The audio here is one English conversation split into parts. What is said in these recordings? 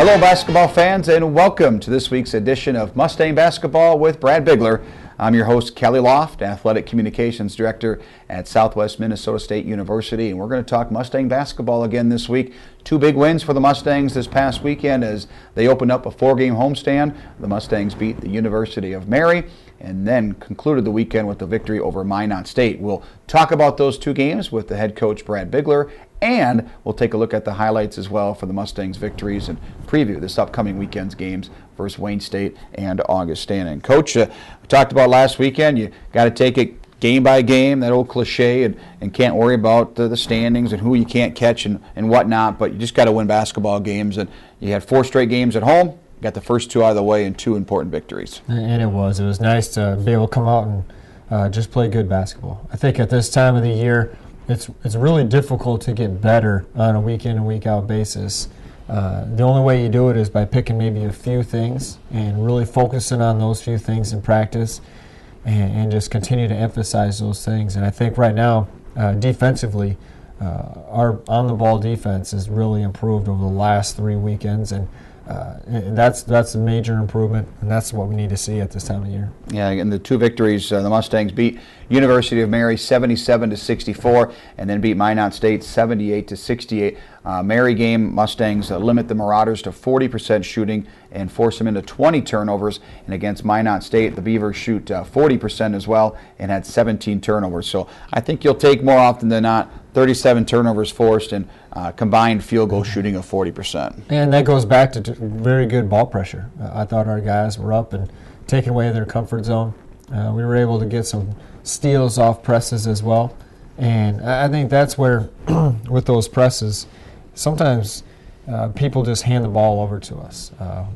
Hello basketball fans, and welcome to this week's edition of Mustang Basketball with Brad Bigler. I'm your host, Kelly Loft, Athletic Communications Director at Southwest Minnesota State University, and we're going to talk Mustang basketball again this week. Two big wins for the Mustangs this past weekend as they opened up a 4-game homestand. The Mustangs beat the University of Mary and then concluded the weekend with a victory over Minot State. We'll talk about those two games with the head coach, Brad Bigler, and we'll take a look at the highlights as well for the Mustangs' victories and preview this upcoming weekend's games versus Wayne State and Augustana. And Coach, we talked about last weekend, you got to take it game by game, that old cliche, and can't worry about the standings and who you can't catch and whatnot, but you just got to win basketball games. And you had 4 straight games at home, got the first 2 out of the way, and 2 important victories. And it was nice to be able to come out and just play good basketball. I think at this time of the year, it's really difficult to get better on a week in and week out basis. The only way you do it is by picking maybe a few things and really focusing on those few things in practice and just continue to emphasize those things. And I think right now, defensively, our on-the-ball defense has really improved over the last 3 weekends, and that's a major improvement, and that's what we need to see at this time of year. Yeah, and the 2 victories, the Mustangs beat University of Mary 77-64, and then beat Minot State 78-68. Mary game, Mustangs limit the Marauders to 40% shooting and force them into 20 turnovers. And against Minot State, the Beavers shoot 40% as well and had 17 turnovers. So I think you'll take more often than not 37 turnovers forced and combined field goal shooting of 40%. And that goes back to very good ball pressure. I thought our guys were up and taking away their comfort zone. We were able to get some steals off presses as well. And I think that's where, with those presses, sometimes people just hand the ball over to us.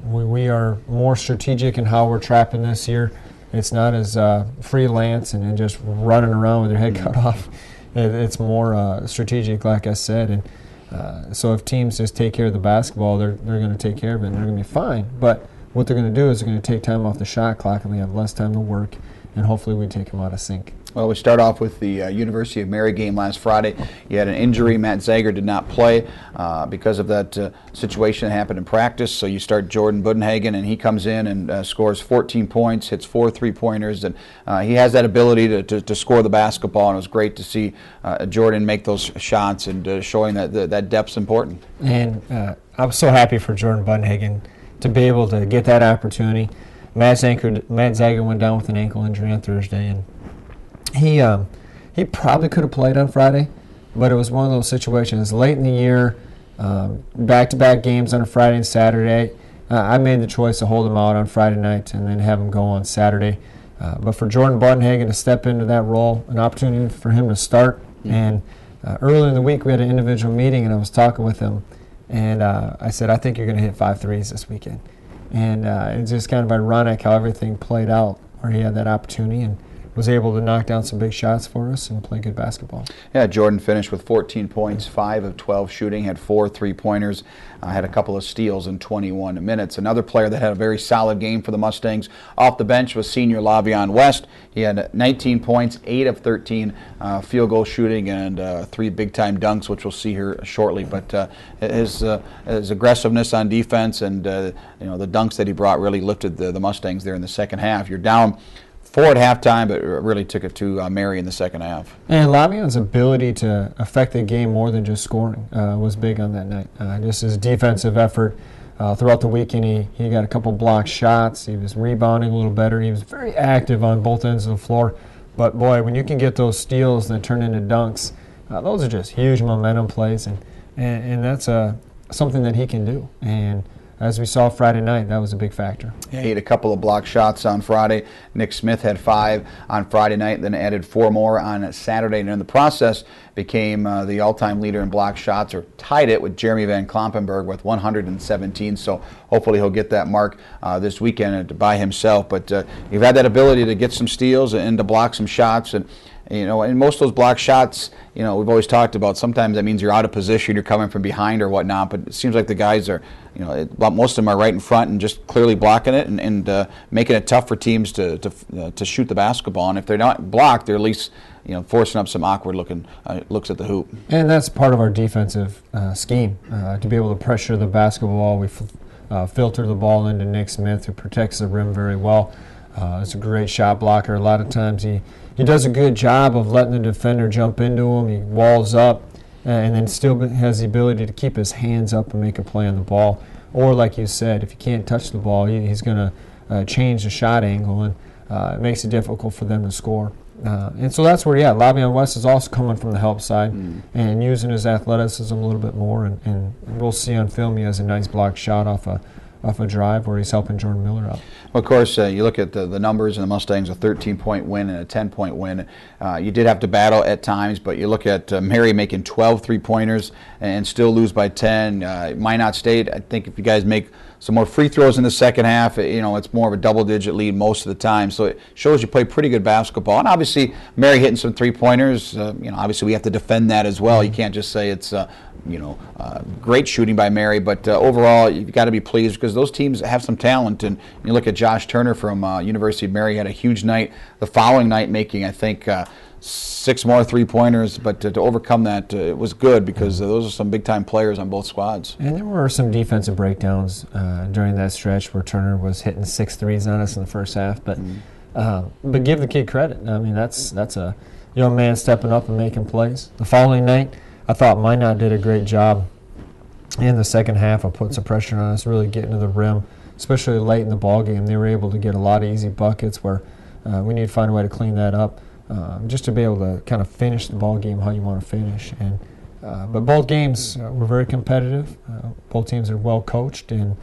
We are more strategic in how we're trapping this year. It's not as freelance and just running around with your head cut off. It's more strategic, like I said. And so if teams just take care of the basketball, they're going to take care of it and they're going to be fine. But what they're going to do is they're going to take time off the shot clock and we have less time to work, and hopefully we take them out of sync. Well, we start off with the University of Mary game last Friday. You had an injury. Matt Zager did not play because of that situation that happened in practice. So you start Jordan Budenhagen, and he comes in and scores 14 points, hits 4 3-pointers, and he has that ability to score the basketball. And it was great to see Jordan make those shots and showing that depth's important. And I was so happy for Jordan Budenhagen to be able to get that opportunity. Matt Zager went down with an ankle injury on Thursday, and he probably could have played on Friday, but it was one of those situations late in the year, back-to-back games on a Friday and Saturday. I made the choice to hold him out on Friday night and then have him go on Saturday. But for Jordan Budenhagen to step into that role, an opportunity for him to start. And earlier in the week we had an individual meeting, and I was talking with him, and I said, I think you're going to hit 5 threes this weekend. And it's just kind of ironic how everything played out, where he had that opportunity and was able to knock down some big shots for us and play good basketball. Yeah, Jordan finished with 14 points, 5 of 12 shooting, had 4 3-pointers, had a couple of steals in 21 minutes. Another player that had a very solid game for the Mustangs off the bench was senior Lavion West. He had 19 points, 8 of 13 field goal shooting, and 3 big-time dunks, which we'll see here shortly. But his aggressiveness on defense and the dunks that he brought really lifted the Mustangs there in the second half. You're down 4 at halftime, but really took it to Mary in the second half. And Lavion's ability to affect the game more than just scoring was big on that night. Just his defensive effort throughout the weekend, he got a couple blocked shots. He was rebounding a little better. He was very active on both ends of the floor. But, boy, when you can get those steals that turn into dunks, those are just huge momentum plays, and that's something that he can do. And as we saw Friday night, that was a big factor. Yeah, he had a couple of block shots on Friday. Nick Smith had 5 on Friday night, then added 4 more on Saturday, and in the process became the all-time leader in block shots, or tied it with Jeremy Van Klompenberg with 117. So hopefully he'll get that mark this weekend by himself. But you've had that ability to get some steals and to block some shots, and and most of those block shots, we've always talked about, sometimes that means you're out of position, you're coming from behind or whatnot, but it seems like the guys are, most of them are right in front and just clearly blocking it and making it tough for teams to shoot the basketball. And if they're not blocked, they're at least, forcing up some awkward looking looks at the hoop. And that's part of our defensive scheme, to be able to pressure the basketball. We filter the ball into Nick Smith, who protects the rim very well. He's a great shot blocker. A lot of times he does a good job of letting the defender jump into him. He walls up and then still has the ability to keep his hands up and make a play on the ball. Or like you said, if he can't touch the ball, he's going to change the shot angle, and it makes it difficult for them to score. And so that's where, Lavion West is also coming from the help side and using his athleticism a little bit more. And we'll see on film he has a nice block shot off a drive where he's helping Jordan Miller out. Well, of course, you look at the numbers, and the Mustangs, a 13-point win and a 10-point win. You did have to battle at times, but you look at Mary making 12 three-pointers and still lose by 10. Minot State, I think if you guys make some more free throws in the second half, it's more of a double-digit lead most of the time. So it shows you play pretty good basketball. And obviously, Mary hitting some three-pointers, obviously we have to defend that as well. You can't just say it's great shooting by Mary, but overall you've got to be pleased because those teams have some talent. And you look at Josh Turner from University of Mary, had a huge night the following night, making I think 6 more three-pointers, but to overcome that, it was good because those are some big-time players on both squads. And there were some defensive breakdowns during that stretch where Turner was hitting 6 threes on us in the first half, but give the kid credit. I mean, that's a young man stepping up and making plays. The following night, I thought Minot did a great job in the second half of putting some pressure on us, really getting to the rim, especially late in the ball game. They were able to get a lot of easy buckets where we need to find a way to clean that up. Just to be able to kind of finish the ball game how you want to finish. And but both games were very competitive. Both teams are well coached, and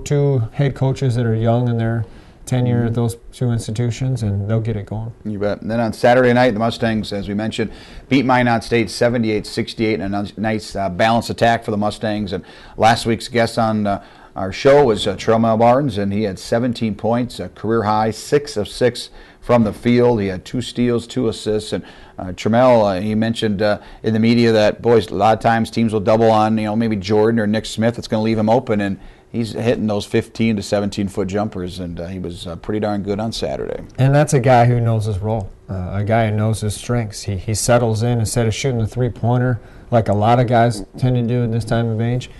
two head coaches that are young in their tenure at those two institutions, and they'll get it going. You bet. And then on Saturday night, the Mustangs, as we mentioned, beat Minot State 78-68 in a nice balanced attack for the Mustangs. And last week's guest on our show was Tremel Barnes, and he had 17 points, a career high, 6 of 6 from the field. He had 2 steals, 2 assists, and Tremel, he mentioned in the media that, boys, a lot of times teams will double on, maybe Jordan or Nick Smith. It's going to leave him open, and he's hitting those 15 to 17-foot jumpers, and he was pretty darn good on Saturday. And that's a guy who knows his role, a guy who knows his strengths. He settles in instead of shooting the three-pointer like a lot of guys tend to do at this time of age,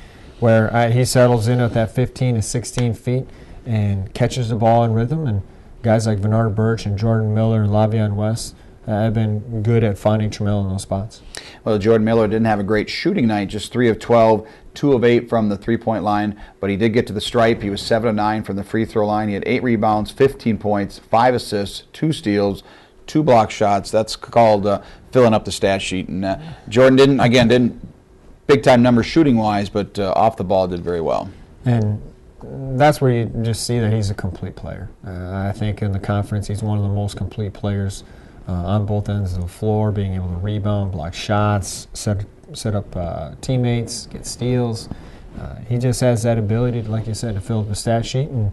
where he settles in at that 15 to 16 feet and catches the ball in rhythm. And guys like Bernard Birch and Jordan Miller and Lavion West have been good at finding Tremel in those spots. Well, Jordan Miller didn't have a great shooting night, just 3 of 12, 2 of 8 from the three-point line, but he did get to the stripe. He was 7 of 9 from the free throw line. He had 8 rebounds, 15 points, 5 assists, 2 steals, 2 block shots. That's called filling up the stat sheet. And Jordan didn't big-time numbers shooting-wise, but off the ball did very well. And that's where you just see that he's a complete player. I think in the conference he's one of the most complete players on both ends of the floor, being able to rebound, block shots, set up teammates, get steals. He just has that ability, like you said, to fill up the stat sheet, and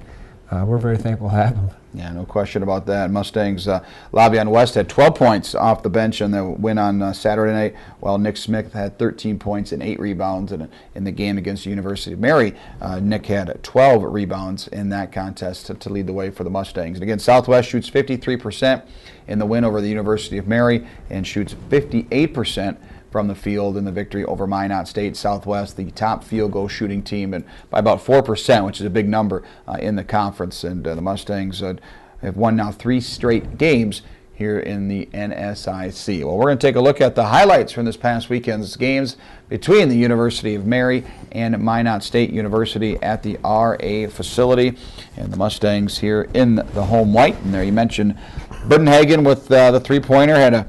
we're very thankful to have him. Yeah, no question about that. Mustangs, Lavion West had 12 points off the bench in the win on Saturday night, while Nick Smith had 13 points and 8 rebounds in the game against the University of Mary. Nick had 12 rebounds in that contest to lead the way for the Mustangs. And again, Southwest shoots 53% in the win over the University of Mary and shoots 58% from the field in the victory over Minot State. Southwest, the top field goal shooting team, and by about 4%, which is a big number in the conference. And the Mustangs have won now 3 straight games here in the NSIC. Well, we're going to take a look at the highlights from this past weekend's games between the University of Mary and Minot State University at the RA facility. And the Mustangs here in the home white. And there you mentioned Budenhagen with the three-pointer, had a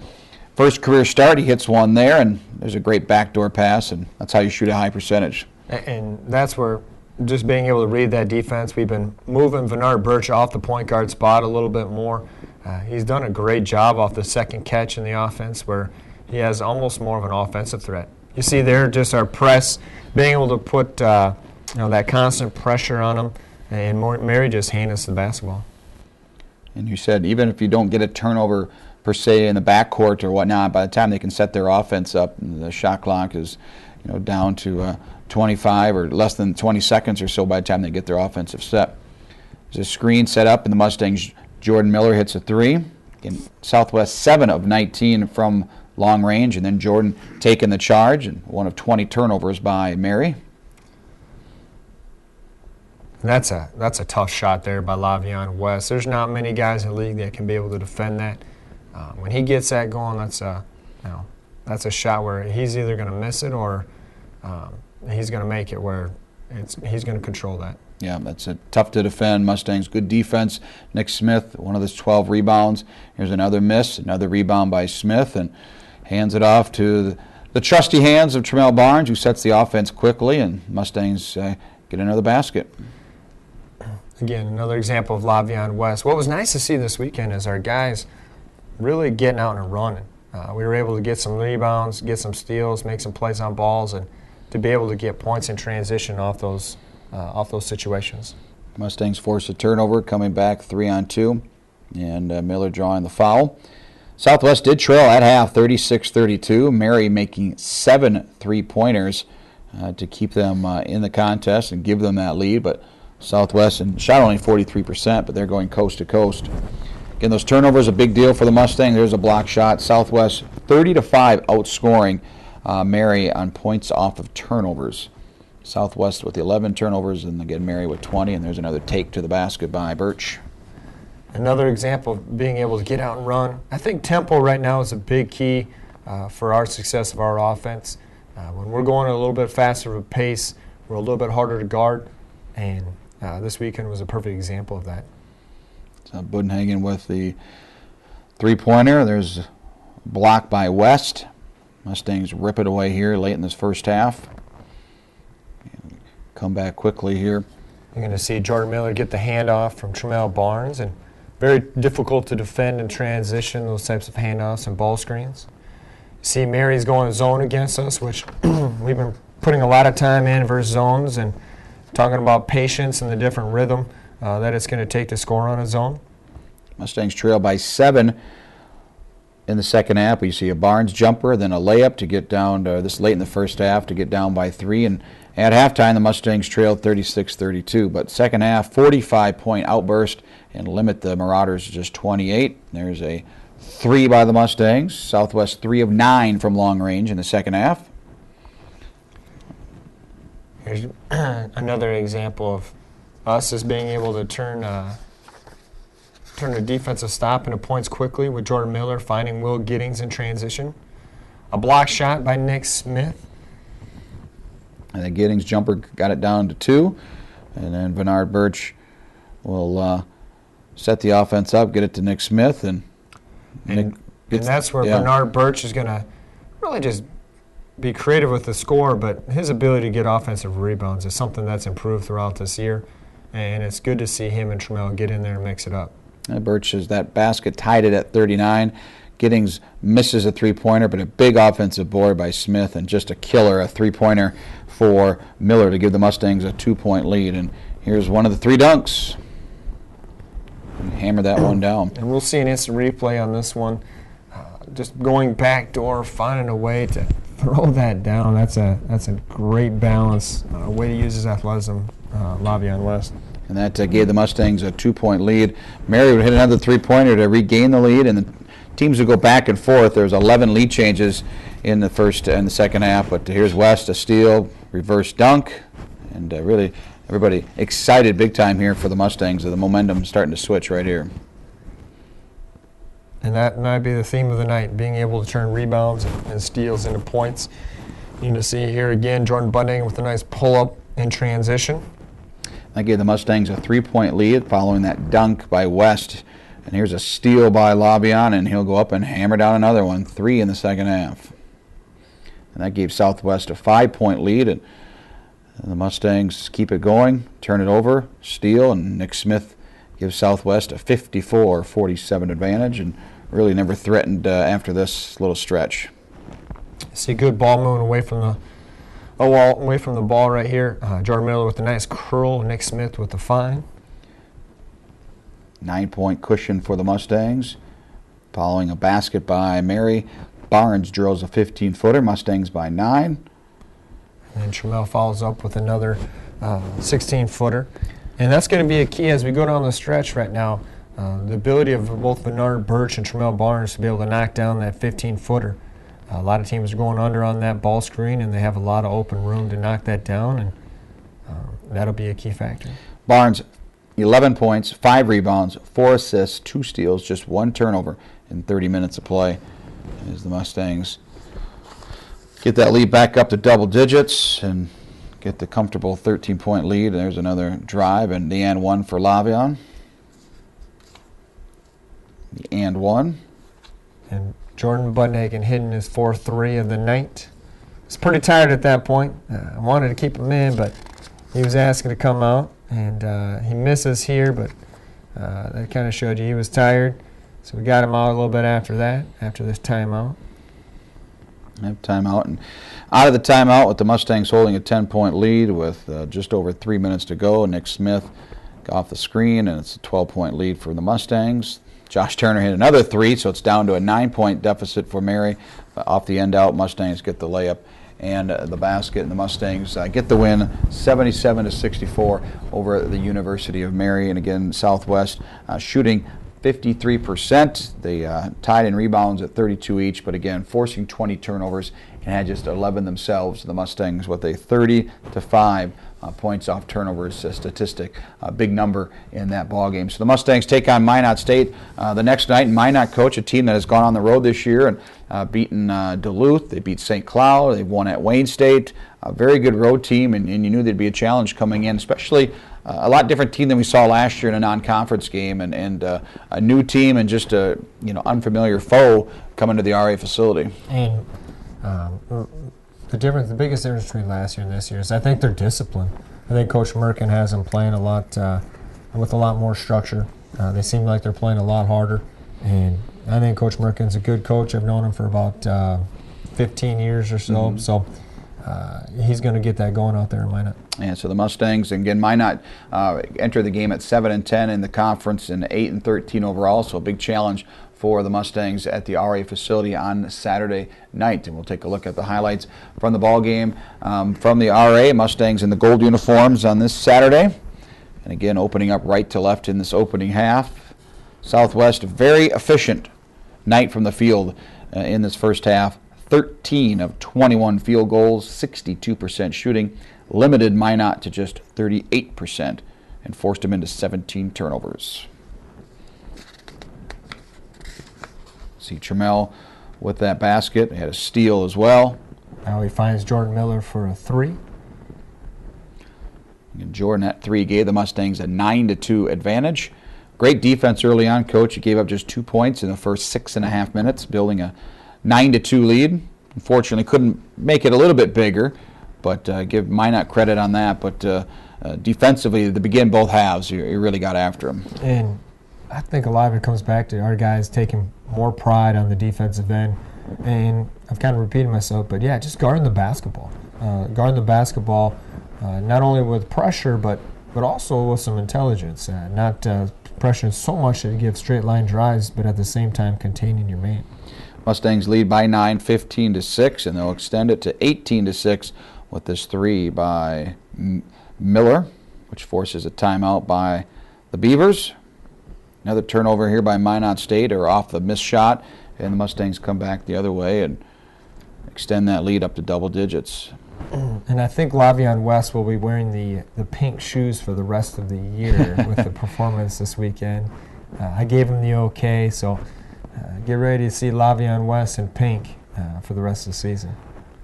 first career start. He hits one there, and there's a great backdoor pass, and that's how you shoot a high percentage. And that's where just being able to read that defense, we've been moving Bernard Birch off the point guard spot a little bit more. He's done a great job off the second catch in the offense where he has almost more of an offensive threat. You see there just our press, being able to put that constant pressure on him, and Mary just handed us the basketball. And you said even if you don't get a turnover per se in the backcourt or whatnot, by the time they can set their offense up, the shot clock is down to 25 or less than 20 seconds or so by the time they get their offensive set. There's a screen set up, and the Mustangs, Jordan Miller hits a 3. In Southwest, 7 of 19 from long range, and then Jordan taking the charge, and 1 of 20 turnovers by Mary. And that's a tough shot there by Lavion West. There's not many guys in the league that can be able to defend that. When he gets that going, that's a shot where he's either going to miss it or he's going to make it where he's going to control that. Yeah, that's tough to defend. Mustangs, good defense. Nick Smith, one of his 12 rebounds. Here's another miss, another rebound by Smith, and hands it off to the trusty hands of Tramel Barnes, who sets the offense quickly, and Mustangs get another basket. Again, another example of Lavion West. What was nice to see this weekend is our guys really getting out and running. We were able to get some rebounds, get some steals, make some plays on balls, and to be able to get points in transition off those situations. Mustangs force a turnover, coming back 3-on-2, and Miller drawing the foul. Southwest did trail at half, 36-32. Mary making 7 3-pointers to keep them in the contest and give them that lead, but Southwest shot only 43%, but they're going coast to coast. Again, those turnovers a big deal for the Mustangs. There's a block shot. Southwest 30-5 outscoring Mary on points off of turnovers. Southwest with 11 turnovers, and again Mary with 20, and there's another take to the basket by Birch. Another example of being able to get out and run. I think tempo right now is a big key for our success of our offense. When we're going at a little bit faster of a pace, we're a little bit harder to guard, and this weekend was a perfect example of that. So Budenhagen with the 3-pointer. There's a block by West. Mustangs rip it away here late in this first half. Come back quickly here. You're going to see Jordan Miller get the handoff from Tramel Barnes, and very difficult to defend in transition, those types of handoffs and ball screens. See Mary's going zone against us, which we've been putting a lot of time in versus zones and talking about patience and the different rhythm that it's going to take to score on a zone. Mustangs trail by 7 in the second half. We see a Barnes jumper, then a layup to get down to this late in the first half to get down by 3. And at halftime, the Mustangs trailed 36-32. But second half, 45-point outburst and limit the Marauders to just 28. There's a 3 by the Mustangs. Southwest 3 of 9 from long range in the second half. Here's another example of us as being able to turn a defensive stop into points quickly with Jordan Miller finding Will Giddings in transition. A block shot by Nick Smith. And the Giddings jumper got it down to 2. And then Bernard Birch will set the offense up, get it to Nick Smith. And that's where Bernard Birch is going to really just be creative with the score, but his ability to get offensive rebounds is something that's improved throughout this year. And it's good to see him and Tramel get in there and mix it up. Birch has that basket, tied it at 39. Giddings misses a 3-pointer, but a big offensive board by Smith, and just a killer, a 3-pointer for Miller to give the Mustangs a 2-point lead. And here's one of the 3 dunks. Hammer that one down. And we'll see an instant replay on this one. Just going backdoor, finding a way to throw that down. That's a great balance, way to use his athleticism, Lavion West. And that gave the Mustangs a 2-point lead. Mary would hit another 3-pointer to regain the lead, and the teams would go back and forth. There's 11 lead changes in the first and the second half, but here's West, a steal, reverse dunk, and really everybody excited big time here for the Mustangs. The momentum starting to switch right here. And that might be the theme of the night, being able to turn rebounds and steals into points. You can see here again, Jordan Budenhagen with a nice pull-up in transition. That gave the Mustangs a 3-point lead following that dunk by West. And here's a steal by Lavion, and he'll go up and hammer down another one, 3 in the second half. And that gave Southwest a 5-point lead, and the Mustangs keep it going, turn it over, steal, and Nick Smith gives Southwest a 54-47 advantage, and really never threatened after this little stretch. See good ball moving away from the ball right here. Jordan Miller with a nice curl, Nick Smith with the fine. 9-point cushion for the Mustangs. Following a basket by Mary, Barnes drills a 15-footer, Mustangs by 9. And Tramel follows up with another 16-footer. And that's going to be a key as we go down the stretch right now. The ability of both Bernard Birch and Tramel Barnes to be able to knock down that 15-footer. A lot of teams are going under on that ball screen, and they have a lot of open room to knock that down, and that'll be a key factor. Barnes, 11 points, 5 rebounds, 4 assists, 2 steals, just 1 turnover in 30 minutes of play as the Mustangs get that lead back up to double digits and get the comfortable 13-point lead. There's another drive and the and one for Lavion. The and one. And Jordan Buddenhagen hitting his 4th-3 of the night. He's pretty tired at that point. I wanted to keep him in, but he was asking to come out. And he misses here, but that kind of showed you he was tired. So we got him out a little bit after that, after this timeout. Timeout. And out of the timeout with the Mustangs holding a 10-point lead with just over 3 minutes to go. Nick Smith off the screen, and it's a 12-point lead for the Mustangs. Josh Turner hit another 3, so it's down to a 9-point deficit for Mary. Off the end out, Mustangs get the layup and the basket, and the Mustangs get the win 77-64 over the University of Mary. And again, Southwest shooting 53%. They tied in rebounds at 32 each, but again, forcing 20 turnovers and had just 11 themselves. The Mustangs with a 30-5 points off turnovers statistic, a big number in that ball game. So the Mustangs take on Minot State the next night. And Minot, coach, a team that has gone on the road this year and beaten Duluth. They beat St. Cloud. They've won at Wayne State. A very good road team, and you knew there'd be a challenge coming in, especially a lot different team than we saw last year in a non-conference game, and a new team and just a unfamiliar foe coming to the RA facility. And the biggest difference between last year and this year is I think their discipline. I think Coach Merkin has them playing a lot with a lot more structure. They seem like they're playing a lot harder, and I think Coach Merkin's a good coach. I've known him for about 15 years or so, Mm-hmm. so he's going to get that going out there in Minot. And so the Mustangs, again, Minot enter the game at 7-10 in the conference and 8-13 overall, so a big challenge for the Mustangs at the RA facility on Saturday night. And we'll take a look at the highlights from the ball game from the RA. Mustangs in the gold uniforms on this Saturday. And again, opening up right to left in this opening half. Southwest, a very efficient night from the field in this first half. 13 of 21 field goals, 62% shooting, limited Minot to just 38% and forced him into 17 turnovers. See Trammell with that basket. He had a steal as well. Now he finds Jordan Miller for a 3. And Jordan at 3 gave the Mustangs a 9-2 advantage. Great defense early on, Coach. He gave up just 2 points in the first 6.5 minutes, building a 9-2 lead. Unfortunately, couldn't make it a little bit bigger, but give Minot credit on that. But defensively, to begin both halves, you really got after him. And I think a lot of it comes back to our guys taking more pride on the defensive end. And I've kind of repeated myself, but yeah, just guarding the basketball. Guarding the basketball not only with pressure, but also with some intelligence. Not pressuring so much that you give straight line drives, but at the same time containing your man. Mustangs lead by 9, 15-6, and they'll extend it to 18-6 with this 3 by Miller, which forces a timeout by the Beavers. Another turnover here by Minot State, or off the missed shot, and the Mustangs come back the other way and extend that lead up to double digits. And I think Lavion West will be wearing the pink shoes for the rest of the year with the performance this weekend. I gave him the okay, so get ready to see Lavion West in pink for the rest of the season.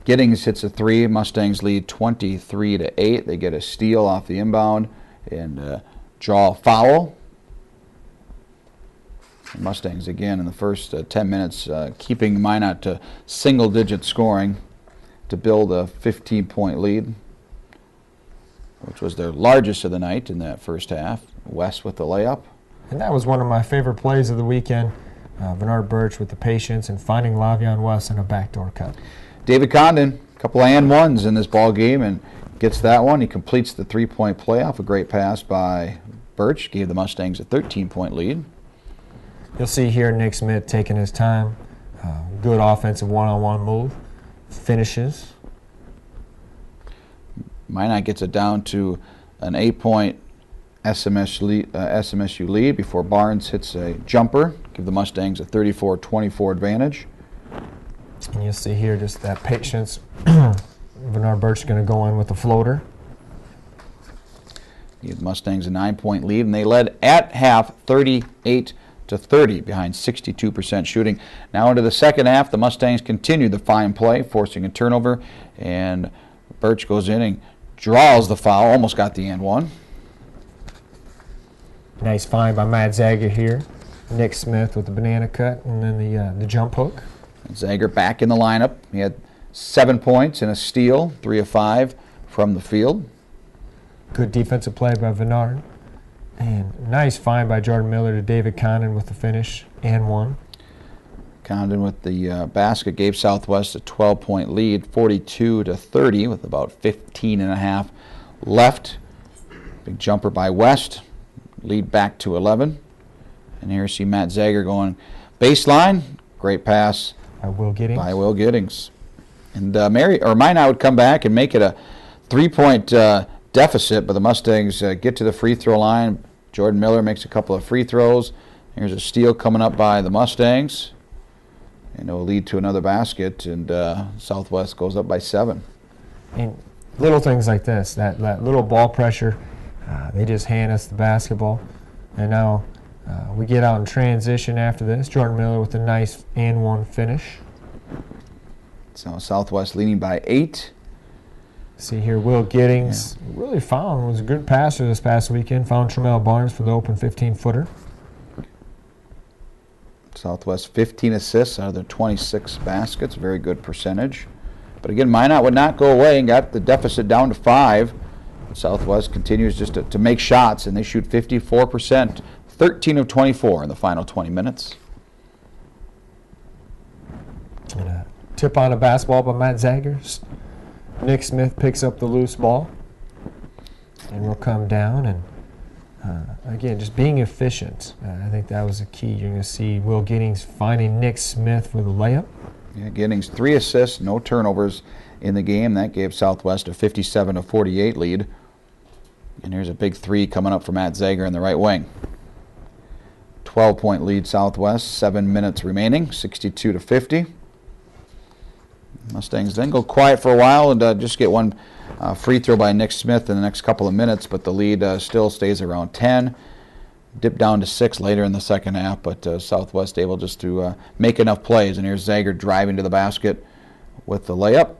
Giddings hits a 3. Mustangs lead 23-8. They get a steal off the inbound and draw a foul. Mustangs again in the first 10 minutes keeping Minot to single-digit scoring to build a 15-point lead, which was their largest of the night in that first half. West with the layup. And that was one of my favorite plays of the weekend. Bernard Birch with the patience and finding Lavion West in a backdoor cut. David Condon, a couple of and ones in this ball game and gets that one. He completes the 3-point play off a great pass by Birch. Gave the Mustangs a 13-point lead. You'll see here Nick Smith taking his time. Good offensive one-on-one move. Finishes. Minot gets it down to an 8-point SMSU lead before Barnes hits a jumper. Give the Mustangs a 34-24 advantage. And you'll see here just that patience. Bernard Birch is going to go in with the floater. Gave the Mustangs a 9-point lead, and they led at half 38-30 behind 62% shooting. Now into the second half, the Mustangs continued the fine play, forcing a turnover, and Birch goes in and draws the foul, almost got the and one. Nice find by Matt Zager here. Nick Smith with the banana cut and then the jump hook. Zager back in the lineup. He had 7 points and a steal, 3 of 5 from the field. Good defensive play by Vennard. And nice find by Jordan Miller to David Condon with the finish and one. Condon with the basket gave Southwest a 12-point lead, 42-30 with about 15 and a half left. Big jumper by West. Lead back to 11. And here you see Matt Zager going baseline. Great pass by Will Giddings. And Minot would come back and make it a 3-point deficit, but the Mustangs get to the free throw line. Jordan Miller makes a couple of free throws. Here's a steal coming up by the Mustangs. And it will lead to another basket, and Southwest goes up by 7. And little things like this, that little ball pressure, they just hand us the basketball. And now we get out in transition after this. Jordan Miller with a nice and one finish. So Southwest leading by 8. See here, Will Giddings really was a good passer this past weekend. Found Tremel Barnes for the open 15-footer. Southwest 15 assists out of their 26 baskets, very good percentage. But again, Minot would not go away and got the deficit down to 5. Southwest continues just to make shots, and they shoot 54%, 13 of 24 in the final 20 minutes. And a tip on a basketball by Matt Zager. Nick Smith picks up the loose ball, and we'll come down and again, just being efficient. I think that was the key. You're going to see Will Giddings finding Nick Smith for the layup. Yeah, Giddings 3 assists, no turnovers in the game. That gave Southwest a 57-48 lead. And here's a big 3 coming up for Matt Zager in the right wing. 12-point lead Southwest, 7 minutes remaining, 62-50. Mustangs then go quiet for a while and just get one free throw by Nick Smith in the next couple of minutes, but the lead still stays around 10. Dip down to 6 later in the second half, but Southwest able just to make enough plays. And here's Zager driving to the basket with the layup.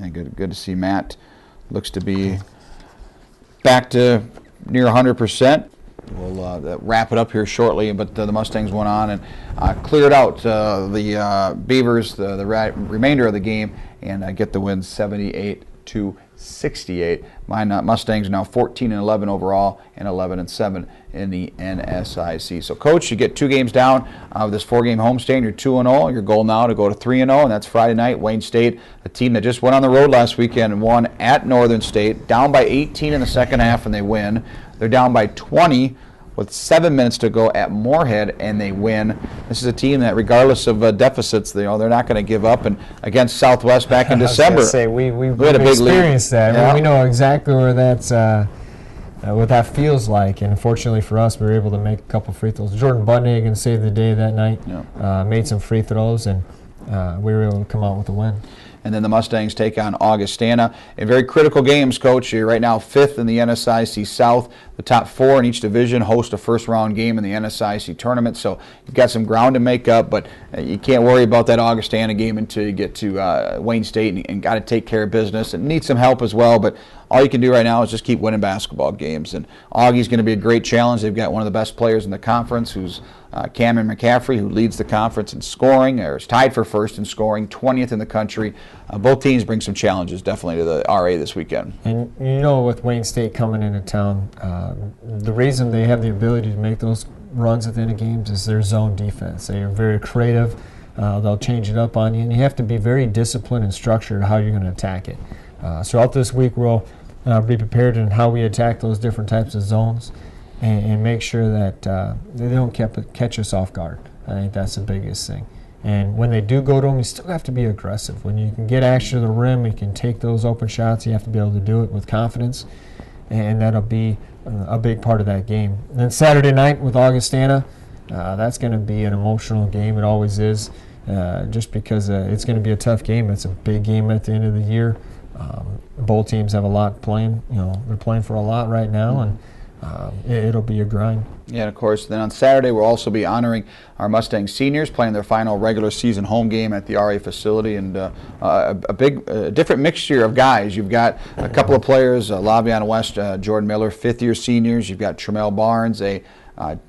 And good to see Matt. Looks to be back to near 100%. We'll wrap it up here shortly, but the Mustangs went on and cleared out the Beavers the remainder of the game and get the win 78-68. Mustangs are now 14-11 overall and 11-7 in the NSIC. So, Coach, you get 2 games down of this 4-game homestand. You're 2-0. Your goal now to go to 3-0, and that's Friday night. Wayne State, a team that just went on the road last weekend and won at Northern State, down by 18 in the second half, and they win. They're down by 20 with 7 minutes to go at Moorhead, and they win. This is a team that, regardless of deficits, they're not going to give up. And against Southwest back in December, we had a big experienced lead. that. Yeah. We know exactly where that's what that feels like. And unfortunately for us, we were able to make a couple free throws. Jordan Budnigan saved the day that night. Yeah. Made some free throws, and we were able to come out with a win. And then the Mustangs take on Augustana in very critical games, Coach. You're right now 5th in the NSIC South. The top 4 in each division host a first-round game in the NSIC tournament. So you've got some ground to make up, but you can't worry about that Augustana game until you get to Wayne State and got to take care of business and need some help as well. But all you can do right now is just keep winning basketball games. And Augie's going to be a great challenge. They've got one of the best players in the conference, who's Cameron McCaffrey, who leads the conference in scoring, or is tied for first in scoring, 20th in the country. Both teams bring some challenges definitely to the RA this weekend. And you know, with Wayne State coming into town, the reason they have the ability to make those runs at the end of games is their zone defense. They are very creative. They'll change it up on you, and you have to be very disciplined and structured how you're going to attack it. Throughout this week, we'll be prepared in how we attack those different types of zones and make sure that they don't catch us off guard. I think that's the biggest thing. And when they do go to them, you still have to be aggressive. When you can get action to the rim, you can take those open shots, you have to be able to do it with confidence, and that'll be a big part of that game. And then Saturday night with Augustana, that's going to be an emotional game. It always is. just because it's going to be a tough game. It's a big game at the end of the year. Both teams have a lot playing. They're playing for a lot right now, and it'll be a grind. Yeah, and of course, then on Saturday we'll also be honoring our Mustang seniors playing their final regular season home game at the RA facility, and a different mixture of guys. You've got a couple of players, Lavion West, Jordan Miller, fifth-year seniors. You've got Tremel Barnes, a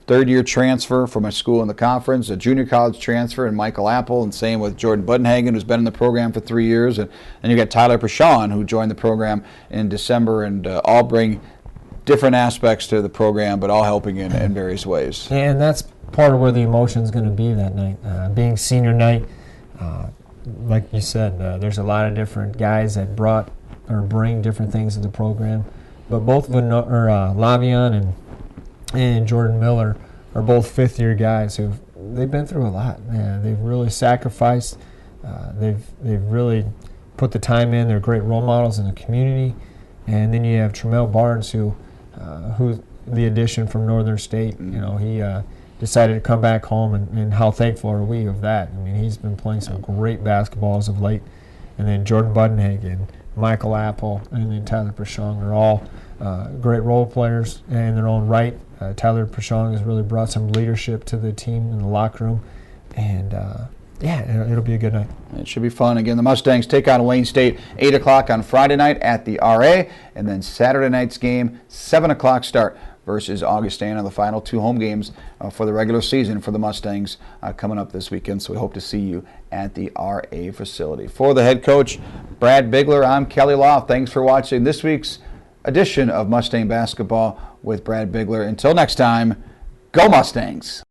third-year transfer from a school in the conference, a junior college transfer, and Michael Apple, and same with Jordan Budenhagen, who's been in the program for 3 years, and then you got Tyler Prashon, who joined the program in December, and all bring different aspects to the program, but all helping in various ways. And that's part of where the emotion is going to be that night. Being senior night, like you said, there's a lot of different guys that bring different things to the program. But both Lavion and Jordan Miller are both fifth-year guys they've been through a lot. They've really sacrificed. They've really put the time in. They're great role models in the community. And then you have Tremel Barnes, who the addition from Northern State. He decided to come back home, and how thankful are we of that. I mean, he's been playing some great basketball as of late. And then Jordan Budenhagen, Michael Apple, and then Tyler Prashon are all great role players in their own right. Tyler Prashon has really brought some leadership to the team in the locker room, and it'll be a good night. It should be fun. Again, the Mustangs take on Wayne State 8 o'clock on Friday night at the RA, and then Saturday night's game, 7 o'clock start versus Augustana, the final two home games for the regular season for the Mustangs coming up this weekend. So we hope to see you at the RA facility. For the head coach, Brad Bigler, I'm Kelly Loft. Thanks for watching this week's edition of Mustang Basketball with Brad Bigler. Until next time, go Mustangs!